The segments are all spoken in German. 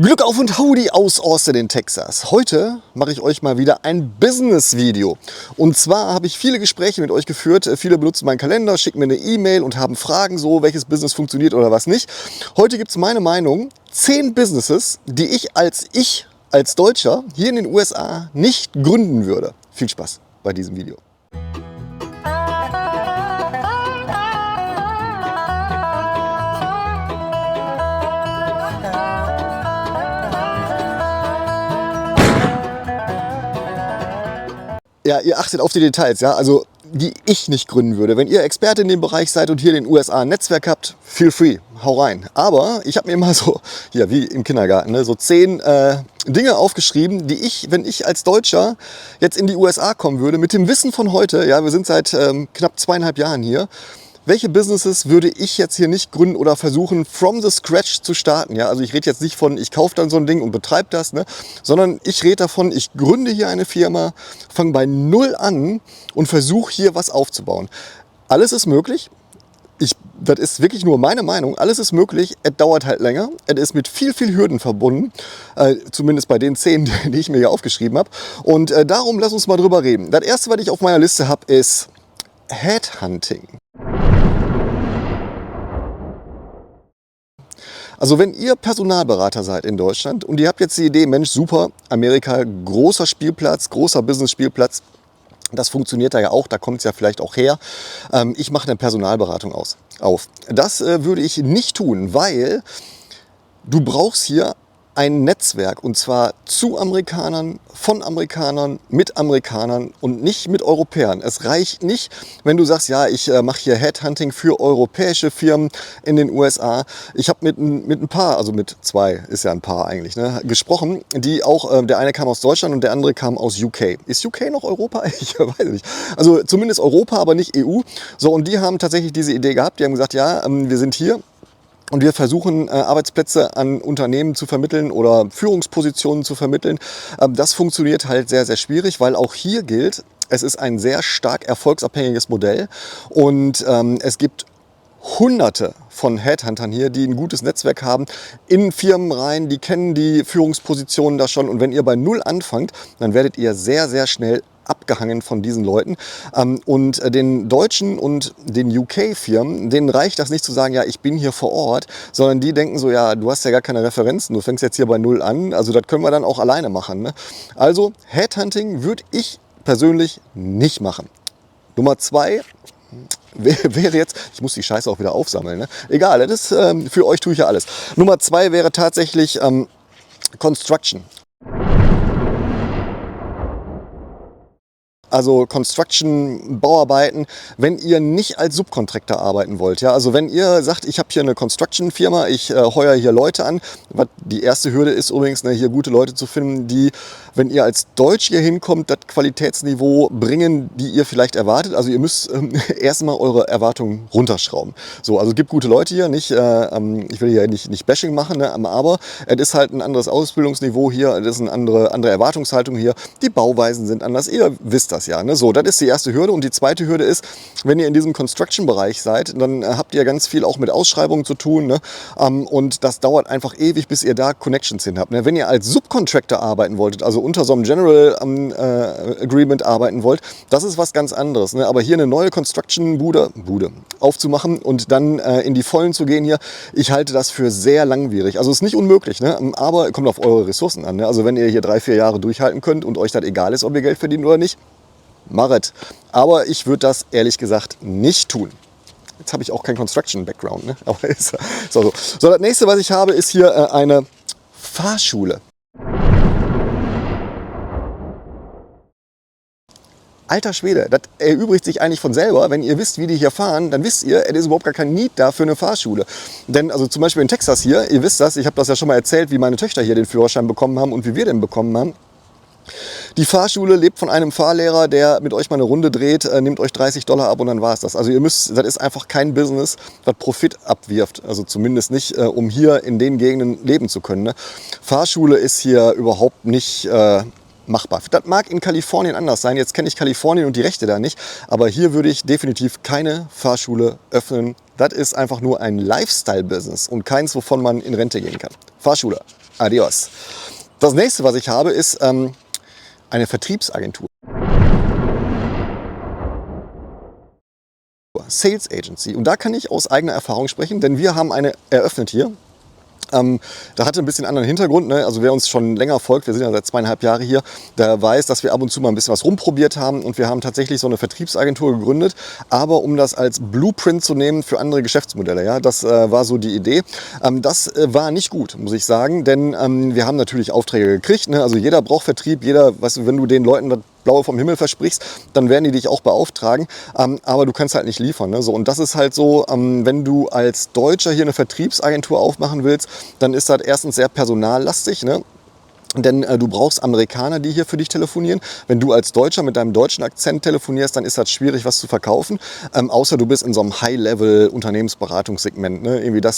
Glück auf und Howdy aus Austin in Texas. Heute mache ich euch mal wieder ein Business-Video. Und zwar habe ich viele Gespräche mit euch geführt. Viele benutzen meinen Kalender, schicken mir eine E-Mail und haben Fragen so, welches Business funktioniert oder was nicht. Heute gibt es meine Meinung, 10 Businesses, die ich als Deutscher hier in den USA nicht gründen würde. Viel Spaß bei diesem Video. Ja, ihr achtet auf die Details, ja, also die ich nicht gründen würde. Wenn ihr Experte in dem Bereich seid und hier in den USA ein Netzwerk habt, feel free, hau rein. Aber ich habe mir mal so, hier wie im Kindergarten, ne, so 10 Dinge aufgeschrieben, die ich, wenn ich als Deutscher jetzt in die USA kommen würde, mit dem Wissen von heute, ja, wir sind seit knapp 2,5 Jahren hier, welche Businesses würde ich jetzt hier nicht gründen oder versuchen, from the scratch zu starten? Ja, also ich rede jetzt nicht von, ich kaufe dann so ein Ding und betreibe das, ne? Sondern ich rede davon, ich gründe hier eine Firma, fange bei Null an und versuche hier was aufzubauen. Alles ist möglich. Das ist wirklich nur meine Meinung. Alles ist möglich. Es dauert halt länger. Es ist mit viel Hürden verbunden. Zumindest bei den 10, die ich mir hier aufgeschrieben habe. Und darum lass uns mal drüber reden. Das erste, was ich auf meiner Liste habe, ist Headhunting. Also wenn ihr Personalberater seid in Deutschland und ihr habt jetzt die Idee, Mensch, super, Amerika, großer Spielplatz, großer Business-Spielplatz, das funktioniert da ja auch, da kommt es ja vielleicht auch her. Ich mache eine Personalberatung auf. Das würde ich nicht tun, weil du brauchst hier ein Netzwerk und zwar zu Amerikanern, von Amerikanern, mit Amerikanern und nicht mit Europäern. Es reicht nicht, wenn du sagst, ja, ich mache hier Headhunting für europäische Firmen in den USA. Ich habe mit ein paar, also mit 2, ist ja ein Paar eigentlich, ne, gesprochen, die auch, der eine kam aus Deutschland und der andere kam aus UK. Ist UK noch Europa? Ich weiß nicht. Also zumindest Europa, aber nicht EU. So, und die haben tatsächlich diese Idee gehabt. Die haben gesagt, ja, wir sind hier. Und wir versuchen, Arbeitsplätze an Unternehmen zu vermitteln oder Führungspositionen zu vermitteln. Das funktioniert halt sehr schwierig, weil auch hier gilt, es ist ein sehr stark erfolgsabhängiges Modell. Und es gibt Hunderte von Headhuntern hier, die ein gutes Netzwerk haben, in Firmen rein, die kennen die Führungspositionen da schon. Und wenn ihr bei Null anfangt, dann werdet ihr sehr schnell abgehangen von diesen Leuten. Und den deutschen und den UK-Firmen, denen reicht das nicht zu sagen, ja, ich bin hier vor Ort, sondern die denken so, ja, du hast ja gar keine Referenzen, du fängst jetzt hier bei Null an, also das können wir dann auch alleine machen. Ne? Also Headhunting würde ich persönlich nicht machen. Nummer 2 wäre jetzt, ich muss die Scheiße auch wieder aufsammeln, ne? Egal, das ist, für euch tue ich ja alles. Nummer 2 wäre tatsächlich Construction. Also Construction, Bauarbeiten, wenn ihr nicht als Subcontractor arbeiten wollt. Ja? Also wenn ihr sagt, ich habe hier eine Construction-Firma, ich heuere hier Leute an. Die erste Hürde ist übrigens, ne, hier gute Leute zu finden, die, wenn ihr als Deutsch hier hinkommt, das Qualitätsniveau bringen, die ihr vielleicht erwartet. Also ihr müsst erstmal eure Erwartungen runterschrauben. So, also es gibt gute Leute hier, nicht, ich will hier nicht Bashing machen, ne, aber es ist halt ein anderes Ausbildungsniveau hier, es ist eine andere Erwartungshaltung hier. Die Bauweisen sind anders, ihr wisst das. Ja, ne? So, das ist die erste Hürde. Und die zweite Hürde ist, wenn ihr in diesem Construction-Bereich seid, dann habt ihr ganz viel auch mit Ausschreibungen zu tun. Ne? Und das dauert einfach ewig, bis ihr da Connections hin habt. Ne? Wenn ihr als Subcontractor arbeiten wolltet, also unter so einem General Agreement arbeiten wollt, das ist was ganz anderes. Ne? Aber hier eine neue Construction-Bude aufzumachen und dann in die Vollen zu gehen hier, ich halte das für sehr langwierig. Also es ist nicht unmöglich, ne? Aber kommt auf eure Ressourcen an. Ne? Also wenn ihr hier 3-4 Jahre durchhalten könnt und euch das egal ist, ob ihr Geld verdient oder nicht, machet. Aber ich würde das ehrlich gesagt nicht tun. Jetzt habe ich auch keinen Construction-Background, ne? Aber ist so. So, das nächste, was ich habe, ist hier eine Fahrschule. Alter Schwede, das erübrigt sich eigentlich von selber. Wenn ihr wisst, wie die hier fahren, dann wisst ihr, es ist überhaupt gar kein Need da für eine Fahrschule. Denn also zum Beispiel in Texas hier, ihr wisst das, ich habe das ja schon mal erzählt, wie meine Töchter hier den Führerschein bekommen haben und wie wir den bekommen haben. Die Fahrschule lebt von einem Fahrlehrer, der mit euch mal eine Runde dreht, nimmt euch $30 ab und dann war es das. Also ihr müsst, das ist einfach kein Business, was Profit abwirft. Also zumindest nicht, um hier in den Gegenden leben zu können. Ne? Fahrschule ist hier überhaupt nicht machbar. Das mag in Kalifornien anders sein. Jetzt kenne ich Kalifornien und die Rechte da nicht. Aber hier würde ich definitiv keine Fahrschule öffnen. Das ist einfach nur ein Lifestyle-Business und keins, wovon man in Rente gehen kann. Fahrschule. Adios. Das nächste, was ich habe, ist eine Vertriebsagentur. Sales Agency. Und da kann ich aus eigener Erfahrung sprechen, denn wir haben eine eröffnet hier. Da hatte ein bisschen anderen Hintergrund, ne? Also wer uns schon länger folgt, wir sind ja seit 2,5 Jahren hier, der weiß, dass wir ab und zu mal ein bisschen was rumprobiert haben und wir haben tatsächlich so eine Vertriebsagentur gegründet, aber um das als Blueprint zu nehmen für andere Geschäftsmodelle, ja, das war so die Idee. Das war nicht gut, muss ich sagen, denn wir haben natürlich Aufträge gekriegt, ne? Also jeder braucht Vertrieb, jeder, weißt du, wenn du den Leuten das Blaue vom Himmel versprichst, dann werden die dich auch beauftragen, aber du kannst halt nicht liefern, ne? So, und das ist halt so, wenn du als Deutscher hier eine Vertriebsagentur aufmachen willst, dann ist das erstens sehr personallastig, ne? Denn du brauchst Amerikaner, die hier für dich telefonieren. Wenn du als Deutscher mit deinem deutschen Akzent telefonierst, dann ist das schwierig, was zu verkaufen. Außer du bist in so einem High-Level-Unternehmensberatungssegment. Ne? Irgendwie da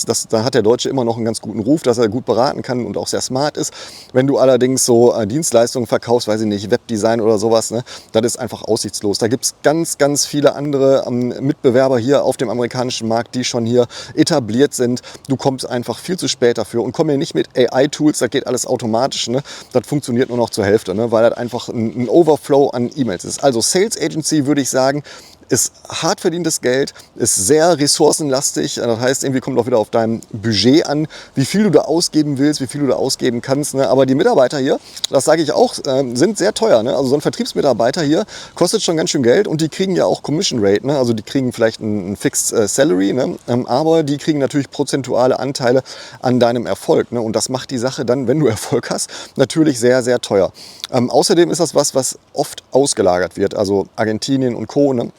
hat der Deutsche immer noch einen ganz guten Ruf, dass er gut beraten kann und auch sehr smart ist. Wenn du allerdings so Dienstleistungen verkaufst, weiß ich nicht, Webdesign oder sowas, ne? Das ist einfach aussichtslos. Da gibt es ganz, ganz viele andere Mitbewerber hier auf dem amerikanischen Markt, die schon hier etabliert sind. Du kommst einfach viel zu spät dafür und komm hier nicht mit AI-Tools, das geht alles automatisch. Ne? Das funktioniert nur noch zur Hälfte, ne? Weil das einfach ein Overflow an E-Mails ist. Also Sales Agency würde ich sagen, ist hart verdientes Geld, ist sehr ressourcenlastig. Das heißt, irgendwie kommt auch wieder auf dein Budget an, wie viel du da ausgeben willst, wie viel du da ausgeben kannst. Ne? Aber die Mitarbeiter hier, das sage ich auch, sind sehr teuer. Ne? Also so ein Vertriebsmitarbeiter hier kostet schon ganz schön Geld und die kriegen ja auch Commission Rate. Ne? Also die kriegen vielleicht ein Fixed Salary, ne? Aber die kriegen natürlich prozentuale Anteile an deinem Erfolg. Ne? Und das macht die Sache dann, wenn du Erfolg hast, natürlich sehr, sehr teuer. Außerdem ist das was oft ausgelagert wird. Also Argentinien und Co. Ne?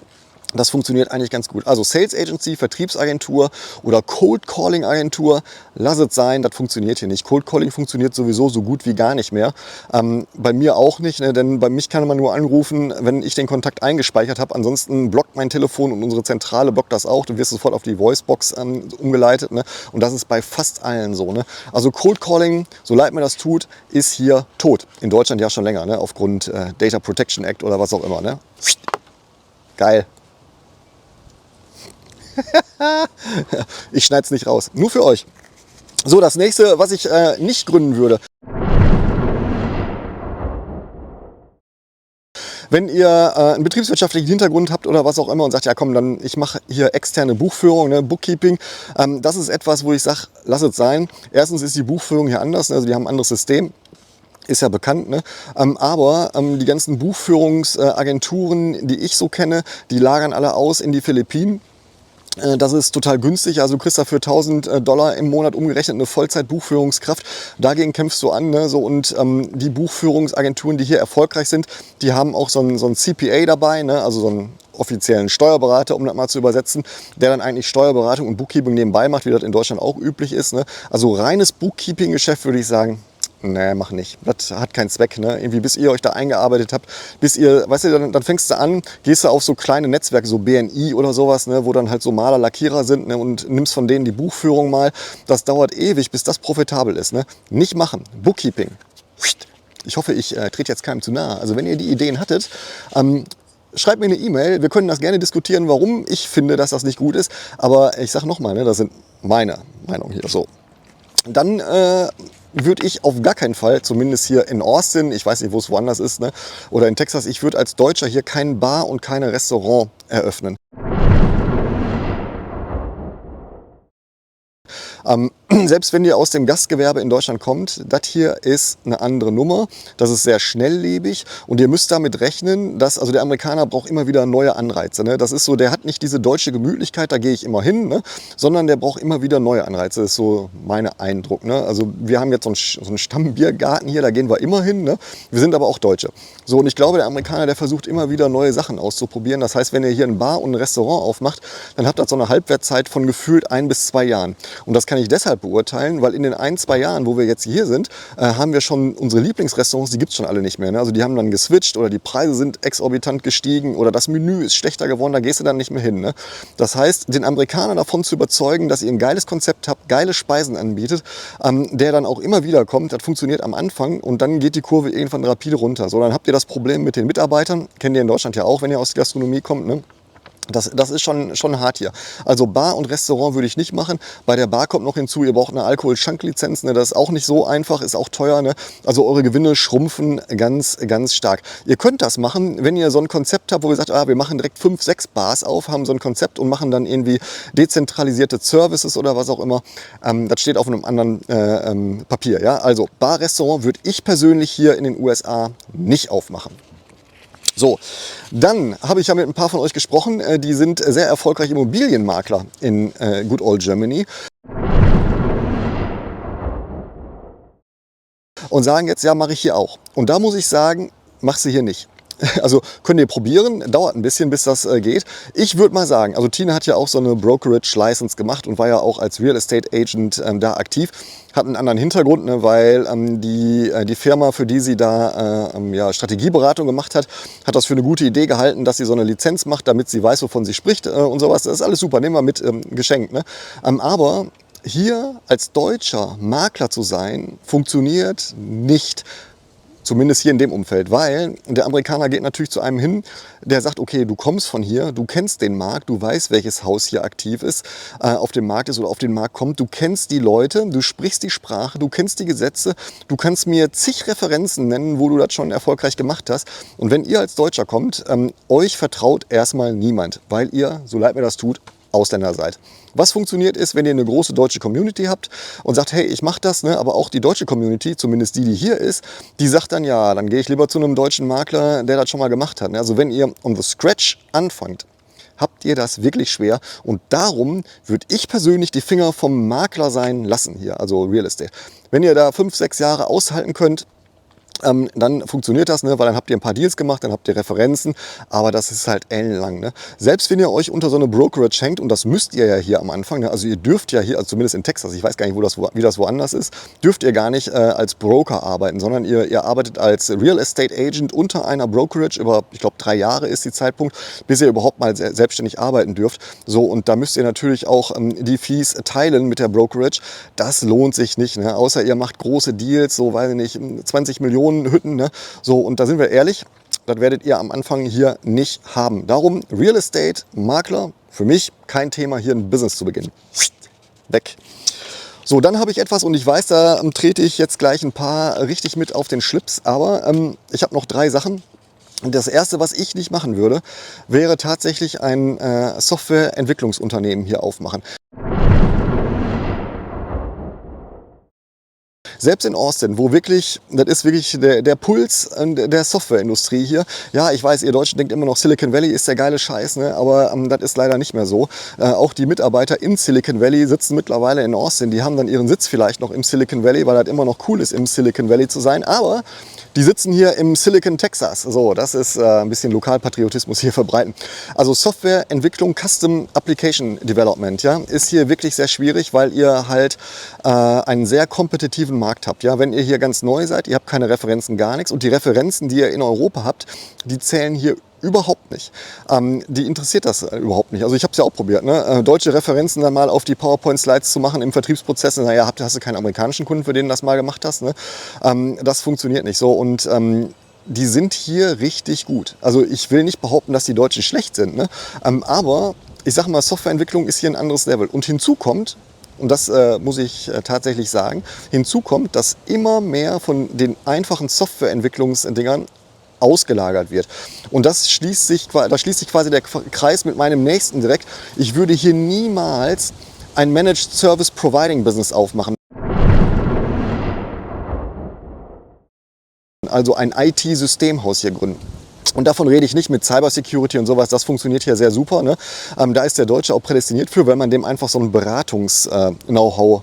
Das funktioniert eigentlich ganz gut. Also Sales Agency, Vertriebsagentur oder Cold Calling Agentur, lass es sein, das funktioniert hier nicht. Cold Calling funktioniert sowieso so gut wie gar nicht mehr. Bei mir auch nicht, ne? Denn bei mich kann man nur anrufen, wenn ich den Kontakt eingespeichert habe. Ansonsten blockt mein Telefon und unsere Zentrale blockt das auch. Du wirst sofort auf die Voicebox umgeleitet. Ne? Und das ist bei fast allen so. Ne? Also Cold Calling, so leid mir das tut, ist hier tot. In Deutschland ja schon länger, ne? Aufgrund Data Protection Act oder was auch immer. Ne? Geil. Ich schneide es nicht raus. Nur für euch. So, das nächste, was ich nicht gründen würde. Wenn ihr einen betriebswirtschaftlichen Hintergrund habt oder was auch immer und sagt, ja komm, dann ich mache hier externe Buchführung, ne, Bookkeeping, das ist etwas, wo ich sage, lass es sein. Erstens ist die Buchführung hier anders, ne, also die haben ein anderes System. Ist ja bekannt, ne? Aber die ganzen Buchführungsagenturen, die ich so kenne, die lagern alle aus in die Philippinen. Das ist total günstig, also du kriegst dafür $1.000 im Monat umgerechnet eine Vollzeit-Buchführungskraft. Dagegen kämpfst du an, ne? So, und die Buchführungsagenturen, die hier erfolgreich sind, die haben auch so ein CPA dabei, ne? Also so einen offiziellen Steuerberater, um das mal zu übersetzen, der dann eigentlich Steuerberatung und Bookkeeping nebenbei macht, wie das in Deutschland auch üblich ist. Ne? Also reines Bookkeeping-Geschäft würde ich sagen, nee, mach nicht. Das hat keinen Zweck. Ne? Irgendwie bis ihr euch da eingearbeitet habt, bis ihr, weißt du, dann fängst du an, gehst du auf so kleine Netzwerke, so BNI oder sowas, ne, wo dann halt so Maler, Lackierer sind, ne, und nimmst von denen die Buchführung mal. Das dauert ewig, bis das profitabel ist. Ne? Nicht machen. Bookkeeping. Ich hoffe, ich trete jetzt keinem zu nahe. Also wenn ihr die Ideen hattet, schreibt mir eine E-Mail. Wir können das gerne diskutieren, warum ich finde, dass das nicht gut ist. Aber ich sage nochmal, ne, das sind meine Meinungen hier. So. Dann würde ich auf gar keinen Fall, zumindest hier in Austin, ich weiß nicht, wo es woanders ist, ne, oder in Texas, ich würde als Deutscher hier kein Bar und kein Restaurant eröffnen. Selbst wenn ihr aus dem Gastgewerbe in Deutschland kommt, das hier ist eine andere Nummer. Das ist sehr schnelllebig und ihr müsst damit rechnen, dass, also der Amerikaner braucht immer wieder neue Anreize. Ne? Das ist so, der hat nicht diese deutsche Gemütlichkeit, da gehe ich immer hin, ne? Sondern der braucht immer wieder neue Anreize. Das ist so mein Eindruck. Ne? Also wir haben jetzt so einen Stammbiergarten hier, da gehen wir immer hin. Ne? Wir sind aber auch Deutsche. So, und ich glaube, der Amerikaner, der versucht immer wieder neue Sachen auszuprobieren. Das heißt, wenn ihr hier ein Bar und ein Restaurant aufmacht, dann habt ihr so eine Halbwertszeit von gefühlt 1 bis 2 Jahren. Und das kann ich deshalb beurteilen, weil in den 1, 2 Jahren, wo wir jetzt hier sind, haben wir schon unsere Lieblingsrestaurants, die gibt es schon alle nicht mehr. Ne? Also die haben dann geswitcht oder die Preise sind exorbitant gestiegen oder das Menü ist schlechter geworden, da gehst du dann nicht mehr hin. Ne? Das heißt, den Amerikaner davon zu überzeugen, dass ihr ein geiles Konzept habt, geile Speisen anbietet, der dann auch immer wieder kommt, das funktioniert am Anfang und dann geht die Kurve irgendwann rapide runter. So, dann habt ihr das Problem mit den Mitarbeitern, kennt ihr in Deutschland ja auch, wenn ihr aus der Gastronomie kommt, ne? Das ist schon hart hier. Also Bar und Restaurant würde ich nicht machen. Bei der Bar kommt noch hinzu, ihr braucht eine Alkohol-Schanklizenz. Ne? Das ist auch nicht so einfach, ist auch teuer. Ne? Also eure Gewinne schrumpfen ganz stark. Ihr könnt das machen, wenn ihr so ein Konzept habt, wo ihr sagt, wir machen direkt 5, 6 Bars auf, haben so ein Konzept und machen dann irgendwie dezentralisierte Services oder was auch immer. Das steht auf einem anderen Papier. Ja? Also Bar, Restaurant würde ich persönlich hier in den USA nicht aufmachen. So, dann habe ich ja mit ein paar von euch gesprochen, die sind sehr erfolgreiche Immobilienmakler in Good Old Germany und sagen jetzt, ja, mache ich hier auch. Und da muss ich sagen, mach sie hier nicht. Also könnt ihr probieren, dauert ein bisschen, bis das geht. Ich würde mal sagen, also Tina hat ja auch so eine Brokerage-License gemacht und war ja auch als Real Estate Agent da aktiv. Hat einen anderen Hintergrund, ne, weil die Firma, für die sie da Strategieberatung gemacht hat, hat das für eine gute Idee gehalten, dass sie so eine Lizenz macht, damit sie weiß, wovon sie spricht und sowas. Das ist alles super, nehmen wir mit, geschenkt. Ne? Aber hier als deutscher Makler zu sein, funktioniert nicht. Zumindest hier in dem Umfeld, weil der Amerikaner geht natürlich zu einem hin, der sagt, okay, du kommst von hier, du kennst den Markt, du weißt, welches Haus hier aktiv ist, auf dem Markt ist oder auf den Markt kommt, du kennst die Leute, du sprichst die Sprache, du kennst die Gesetze, du kannst mir zig Referenzen nennen, wo du das schon erfolgreich gemacht hast. Und wenn ihr als Deutscher kommt, euch vertraut erstmal niemand, weil ihr, so leid mir das tut, Ausländer seid. Was funktioniert ist, wenn ihr eine große deutsche Community habt und sagt, hey, ich mache das, ne? Aber auch die deutsche Community, zumindest die hier ist, die sagt dann, ja, dann gehe ich lieber zu einem deutschen Makler, der das schon mal gemacht hat. Ne? Also wenn ihr on the scratch anfangt, habt ihr das wirklich schwer. Und darum würde ich persönlich die Finger vom Makler sein lassen hier, also Real Estate. Wenn ihr da 5, 6 Jahre aushalten könnt, dann funktioniert das, ne? Weil dann habt ihr ein paar Deals gemacht, dann habt ihr Referenzen, aber das ist halt ellenlang. Ne? Selbst wenn ihr euch unter so eine Brokerage hängt, und das müsst ihr ja hier am Anfang, ne? Also ihr dürft ja hier, also zumindest in Texas, ich weiß gar nicht, wie das woanders ist, dürft ihr gar nicht als Broker arbeiten, sondern ihr arbeitet als Real Estate Agent unter einer Brokerage über, ich glaube, 3 Jahre ist die Zeitpunkt, bis ihr überhaupt mal selbstständig arbeiten dürft. So, und da müsst ihr natürlich auch die Fees teilen mit der Brokerage. Das lohnt sich nicht, ne? Außer ihr macht große Deals, so weiß ich nicht, 20 Millionen Hütten, ne? So, und da sind wir ehrlich, das werdet ihr am Anfang hier nicht haben. Darum Real Estate Makler, für mich kein Thema, hier ein Business zu beginnen. Weg. So, dann habe ich etwas und ich weiß, da trete ich jetzt gleich ein paar richtig mit auf den Schlips, aber ich habe noch 3 Sachen. Und das erste, was ich nicht machen würde, wäre tatsächlich ein Softwareentwicklungsunternehmen hier aufmachen. Selbst in Austin, wo wirklich, das ist wirklich der Puls der Softwareindustrie hier. Ja, ich weiß, ihr Deutschen denkt immer noch, Silicon Valley ist der geile Scheiß, ne? Aber das ist leider nicht mehr so. Auch die Mitarbeiter in Silicon Valley sitzen mittlerweile in Austin. Die haben dann ihren Sitz vielleicht noch im Silicon Valley, weil das immer noch cool ist, im Silicon Valley zu sein. Aber die sitzen hier im Silicon Texas. So, das ist ein bisschen Lokalpatriotismus hier verbreiten. Also Softwareentwicklung, Custom Application Development, ja, ist hier wirklich sehr schwierig, weil ihr halt einen sehr kompetitiven Markt habt. Ja, wenn ihr hier ganz neu seid, ihr habt keine Referenzen, gar nichts. Und die Referenzen, die ihr in Europa habt, die zählen hier überhaupt nicht. Die interessiert das überhaupt nicht. Also ich habe es ja auch probiert, ne? Deutsche Referenzen dann mal auf die PowerPoint-Slides zu machen im Vertriebsprozess. Naja, hast du keinen amerikanischen Kunden, für den du das mal gemacht hast. Ne? Das funktioniert nicht so. Und die sind hier richtig gut. Also ich will nicht behaupten, dass die Deutschen schlecht sind. Ne? Aber ich sage mal, Softwareentwicklung ist hier ein anderes Level. Und hinzu kommt, und das muss ich tatsächlich sagen, hinzu kommt, dass immer mehr von den einfachen Softwareentwicklungsdingern ausgelagert wird. Und da schließt sich quasi der Kreis mit meinem nächsten direkt. Ich würde hier niemals ein Managed Service Providing Business aufmachen. Also ein IT-Systemhaus hier gründen. Und davon rede ich nicht mit Cybersecurity und sowas, das funktioniert hier sehr super. Ne? Da ist der Deutsche auch prädestiniert für, weil man dem einfach so ein Beratungs-Know-how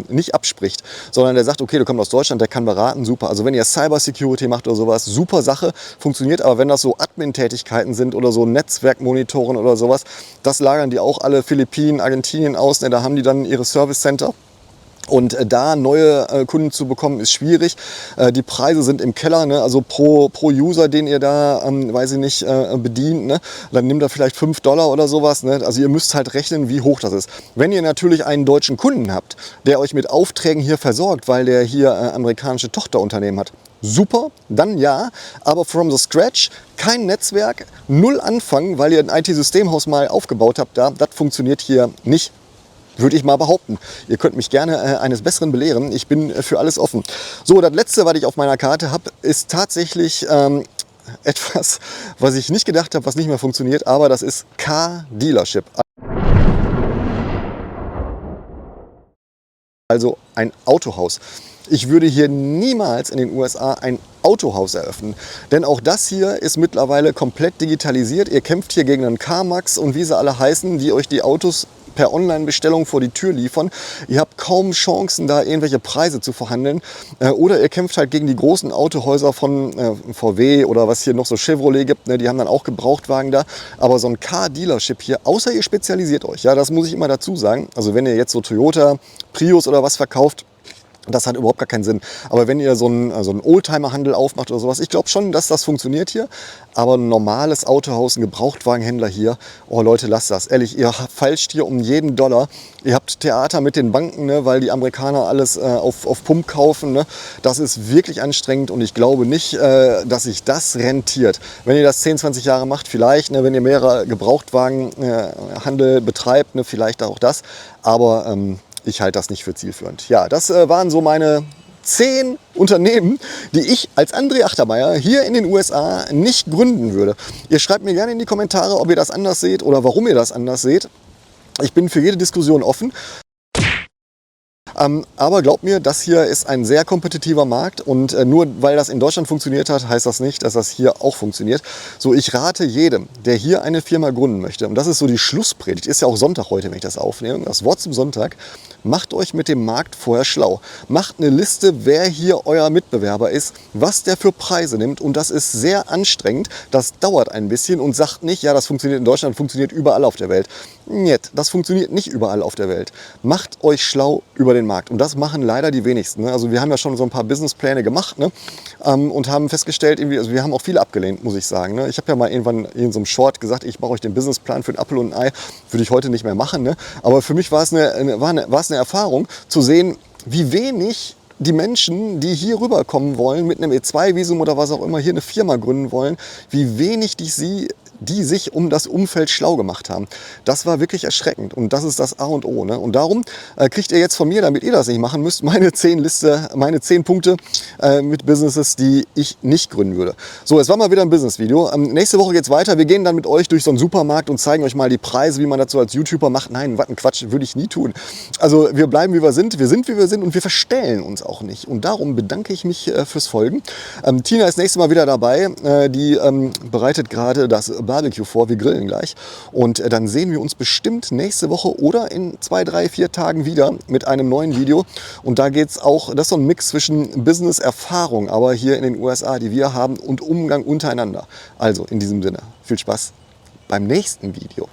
nicht abspricht, sondern der sagt, okay, du kommst aus Deutschland, der kann beraten, super. Also wenn ihr Cybersecurity macht oder sowas, super Sache, funktioniert, aber wenn das so Admin-Tätigkeiten sind oder so Netzwerkmonitoren oder sowas, das lagern die auch alle Philippinen, Argentinien aus, ne? Da haben die dann ihre Service Center. Und da neue Kunden zu bekommen, ist schwierig. Die Preise sind im Keller, ne? Also pro User, den ihr da, weiß ich nicht, bedient, ne? Dann nimmt er vielleicht $5 oder sowas. Ne? Also ihr müsst halt rechnen, wie hoch das ist. Wenn ihr natürlich einen deutschen Kunden habt, der euch mit Aufträgen hier versorgt, weil der hier amerikanische Tochterunternehmen hat, super, dann ja, aber from the scratch, kein Netzwerk, null Anfang, weil ihr ein IT-Systemhaus mal aufgebaut habt, das funktioniert hier nicht. Würde ich mal behaupten. Ihr könnt mich gerne eines Besseren belehren. Ich bin für alles offen. So, das letzte, was ich auf meiner Karte habe, ist tatsächlich etwas, was ich nicht gedacht habe, was nicht mehr funktioniert, aber das ist Car Dealership. Also ein Autohaus. Ich würde hier niemals in den USA ein Autohaus eröffnen, denn auch das hier ist mittlerweile komplett digitalisiert. Ihr kämpft hier gegen einen CarMax und wie sie alle heißen, die euch die Autos per Online-Bestellung vor die Tür liefern. Ihr habt kaum Chancen, da irgendwelche Preise zu verhandeln. Oder ihr kämpft halt gegen die großen Autohäuser von VW oder was hier noch so Chevrolet gibt. Ne? Die haben dann auch Gebrauchtwagen da. Aber so ein Car-Dealership hier, außer ihr spezialisiert euch, ja, das muss ich immer dazu sagen. Also wenn ihr jetzt so Toyota, Prius oder was verkauft, das hat überhaupt gar keinen Sinn. Aber wenn ihr so einen Oldtimer-Handel aufmacht oder sowas, ich glaube schon, dass das funktioniert hier. Aber ein normales Autohaus, ein Gebrauchtwagenhändler hier, oh Leute, lasst das. Ehrlich, ihr feilscht hier um jeden Dollar. Ihr habt Theater mit den Banken, ne, weil die Amerikaner alles auf Pump kaufen. Ne. Das ist wirklich anstrengend und ich glaube nicht, dass sich das rentiert. Wenn ihr das 10, 20 Jahre macht, vielleicht, ne, wenn ihr mehrere Gebrauchtwagenhandel betreibt, ne, vielleicht auch das. Aber ich halte das nicht für zielführend. Ja, das waren so meine 10 Unternehmen, die ich als André Achtermeier hier in den USA nicht gründen würde. Ihr schreibt mir gerne in die Kommentare, ob ihr das anders seht oder warum ihr das anders seht. Ich bin für jede Diskussion offen. Aber glaubt mir, das hier ist ein sehr kompetitiver Markt und nur weil das in Deutschland funktioniert hat, heißt das nicht, dass das hier auch funktioniert. So, ich rate jedem, der hier eine Firma gründen möchte, und das ist so die Schlusspredigt, ist ja auch Sonntag heute, wenn ich das aufnehme, das Wort zum Sonntag, macht euch mit dem Markt vorher schlau. Macht eine Liste, wer hier euer Mitbewerber ist, was der für Preise nimmt und das ist sehr anstrengend, das dauert ein bisschen und sagt nicht, ja, das funktioniert in Deutschland, funktioniert überall auf der Welt. Niet, das funktioniert nicht überall auf der Welt. Macht euch schlau über den Markt und das machen leider die wenigsten. Ne? Also wir haben ja schon so ein paar Businesspläne gemacht, ne? Und haben festgestellt, irgendwie, also wir haben auch viele abgelehnt, muss ich sagen. Ne? Ich habe ja mal irgendwann in so einem Short gesagt, ich mache euch den Businessplan für ein Apfel und ein Ei, würde ich heute nicht mehr machen. Ne? Aber für mich war es eine Erfahrung zu sehen, wie wenig die Menschen, die hier rüberkommen wollen, mit einem E2-Visum oder was auch immer, hier eine Firma gründen wollen, wie wenig die sich um das Umfeld schlau gemacht haben. Das war wirklich erschreckend und das ist das A und O. Ne? Und darum kriegt ihr jetzt von mir, damit ihr das nicht machen müsst, meine 10 Punkte mit Businesses, die ich nicht gründen würde. So, es war mal wieder ein Business-Video. Nächste Woche geht es weiter. Wir gehen dann mit euch durch so einen Supermarkt und zeigen euch mal die Preise, wie man das so als YouTuber macht. Nein, was ein Quatsch, würde ich nie tun. Also wir bleiben, wie wir sind, wie wir sind und wir verstellen uns auch nicht. Und darum bedanke ich mich fürs Folgen. Tina ist nächstes Mal wieder dabei. Die bereitet gerade das Barbecue vor, wir grillen gleich. Und dann sehen wir uns bestimmt nächste Woche oder in 2, 3, 4 Tagen wieder mit einem neuen Video. Und da geht es auch, das ist so ein Mix zwischen Business-Erfahrung, aber hier in den USA, die wir haben, und Umgang untereinander. Also in diesem Sinne, viel Spaß beim nächsten Video.